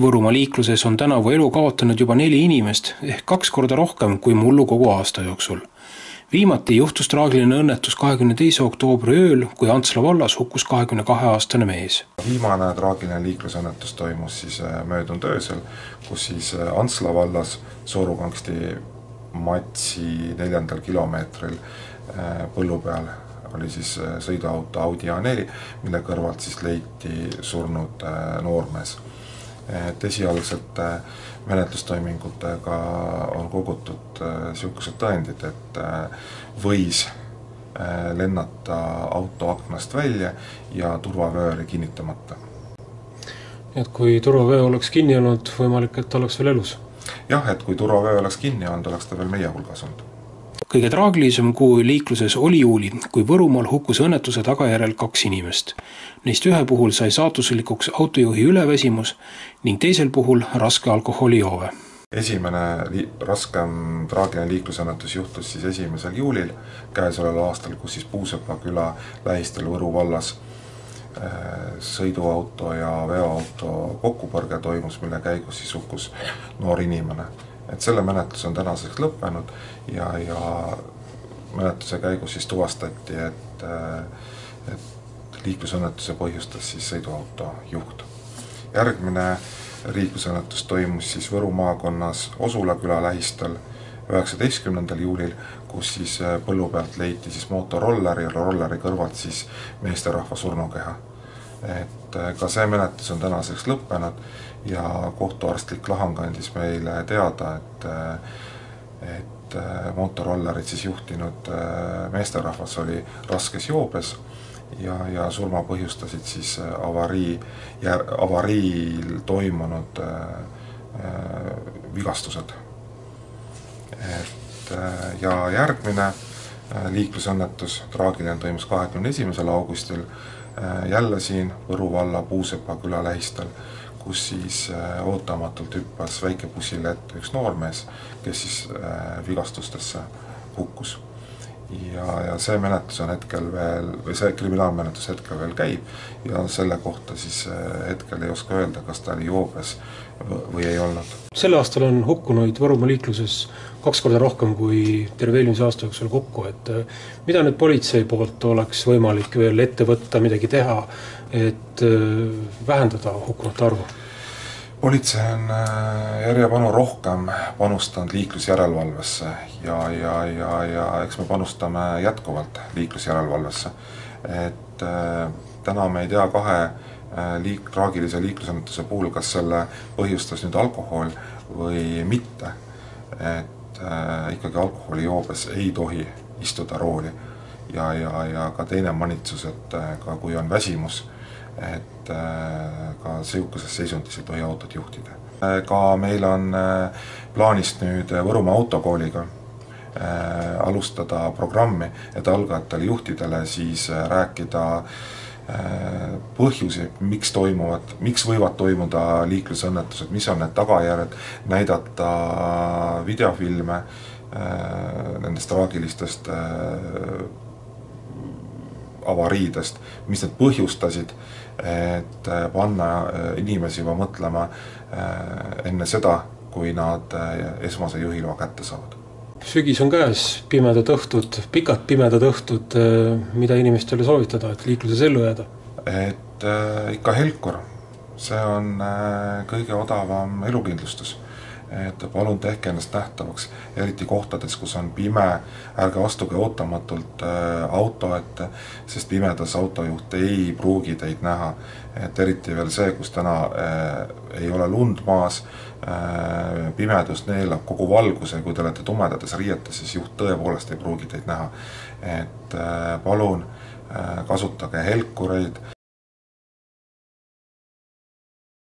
Võrumaa liikluses on tänavu elu kaotanud juba 4 inimest ehk 2 korda rohkem kui mullu kogu aasta jooksul. Viimati juhtus traagiline õnnetus 22. oktoobri ööl, kui Antsla vallas hukkus 22-aastane mees. Viimane traagiline liiklusõnnetus toimus siis möödunud öösel, kus siis Antsla vallas Soorukangsti Matsi 4. kilomeetril põllu peal oli siis sõiduauto Audi A4, mille kõrvalt siis leiti surnud noormees. Esialgsete menetlustoimingutega on kogutud sellised tõendid, et võis lennata auto aknast välja ja turvavööri kinnitamata. Et kui turvavöö oleks kinni olnud, võimalik, et oleks veel elus? Jah, et kui turvavöö oleks kinni olnud, oleks ta veel meie hulgas olnud. Kõige traagilisem kuu liikluses oli juuli, kui Võrumaal hukkus õnnetuse tagajärjel 2 inimest. Neist ühe puhul sai saatuslikuks autojuhi üleväsimus ning teisel puhul raske alkoholijoove. Esimene raskem traagiline liiklusõnnetus juhtus siis 1. juulil käesoleval aastal, kus siis Puusepa küla lähistel Võru vallas sõiduauto ja veoauto kokkupõrge toimus, mille käigus siis hukkus noor inimene. Et selle menetlus on tänaseks lõppenud ja menetluse käigus siis tuvastati, et liiklusõnnetuse põhjustas siis sõiduauto juht. Järgmine liiklusõnnetus toimus siis Võru maakonnas Osula küla lähistel 19. juulil, kus siis põllu pealt leiti siis mootorroller ja rolleri kõrvalt siis meesterahva surnukeha. Et ka see menetlus on tänaseks lõppenud ja kohtuarstlik lahang andis meile teada, et mootorrollerit siis juhtinud meesterahvas oli raskes joobes ja surma põhjustasid siis avariil toimunud vigastused. Ja järgmine liiklusõnnetus traagiline toimus 21. augustil jälle siin Võru valla Puusepa küla lähistel, kus siis ootamatult hüppas väikebussile ette üks noormees, kes siis vigastustesse hukkus. Ja see menetlus on hetkel veel, või see kriminaalmenetlus hetkel veel käib ja selle kohta siis hetkel ei oska öelda, kas ta oli joobes või ei olnud. Selle aastal on hukkunuid Võrumaa liikluses 2 korda rohkem kui terve eelmise aasta jooksul kokku, et mida nüüd politsei poolt oleks võimalik veel ette võtta, midagi teha, et vähendada hukkunute arvu? Politsei on järjepanu rohkem panustanud liiklusjärelevalvesse ja eks me panustame jätkuvalt liiklusjärelevalvesse. Et täna me ei tea 2 traagilise liiklusõnnetuse puhul, kas selle põhjustas nüüd alkohol või mitte. Et ikkagi alkoholijoobes ei tohi istuda rooli ja ka teine manitsus, et ka kui on väsimus, et ka sellises seisundis ei tohi autot juhtida. Ka meil on plaanist nüüd Võrumaa autokooliga alustada programmi, et algajatele juhtidele siis rääkida põhjusi, miks võivad toimuda liiklusõnnetused, mis on need tagajärjed, näidata videofilme nendest traagilistest avariidest, mis need põhjustasid, et panna inimesi juba mõtlema enne seda, kui nad esmase juhiloa kätte saavad. Sügis on käes, pimedad õhtud, pikad pimedad õhtud, mida inimestele soovitada, et liikluses ellu jääda? Et ikka helkur, see on kõige odavam elukindlustus. Et palun tehke ennast nähtavaks, eriti kohtades, kus on pime, ärge astuge ootamatult auto ette, sest pimedas autojuht ei pruugi teid näha. Et eriti veel see, kus täna ei ole lund maas, pimedus neelab kogu valguse, kui te olete tumedates riietes, siis juht tõepoolest ei pruugi teid näha. Et palun kasutage helkureid,